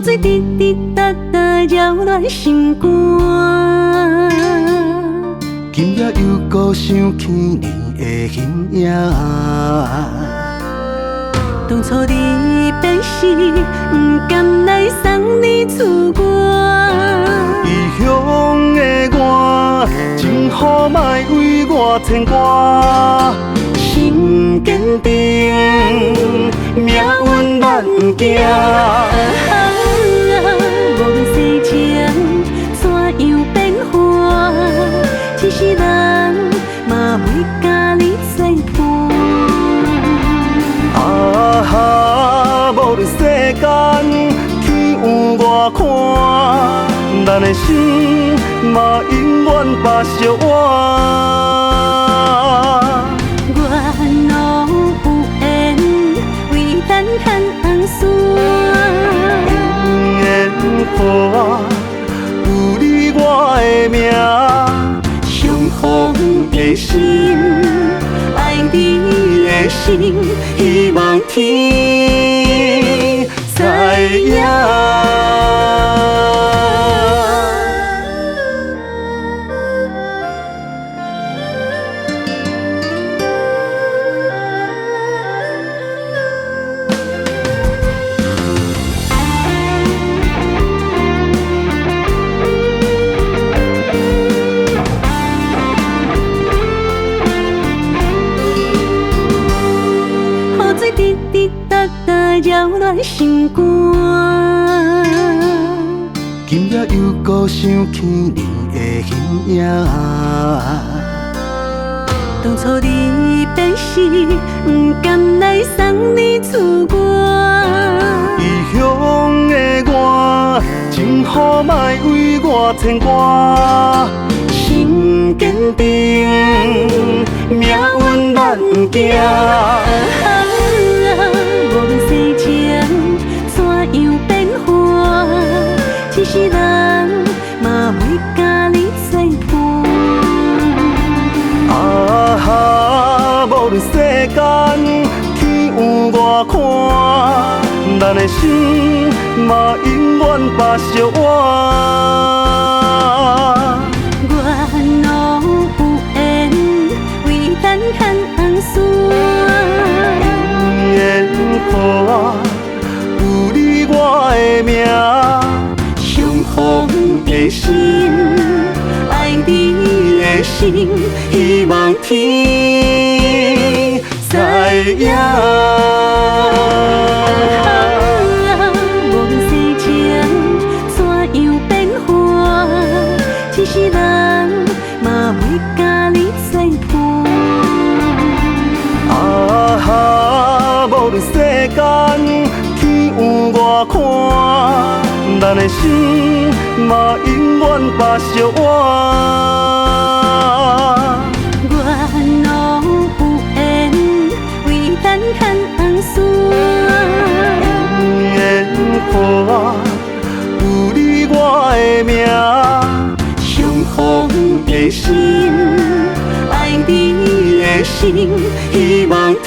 水滴滴答答扰乱心肝。今夜又搁想起你的形影。当初你变时，不甘来送你出外。异乡的我，真好莫为我牵挂。心坚定，命运咱不惊。无论世情怎样变化，一世人嘛袂甲你作伴。啊哈，无论世间天有外宽，咱的心嘛永远白相换。愿路有缘，为咱牵红线。永远予我有你我的命，相逢的心，爱你的心，希望天知影。滴滴答答扰乱心肝。今夜又搁想起你的形影。当初你变时，不甘来送你出外。异乡的我，真好莫为我牵挂。心坚定，命运咱不惊。无论世情怎样变化，一世人嘛袂甲你作伴。啊哈，无论世间天有外宽，咱的心嘛永远白相换。愿路有缘，为咱牵红线。予我有你我的命，相逢的心，爱你的心，希望天知影。无论世情怎样变化，一世人嘛袂甲你作伴。啊哈，无论世间天有外宽，咱的心嘛永远白相换。愿路有缘，为咱牵红线。永远予我有你我的命，相逢的心，爱你的心，希望天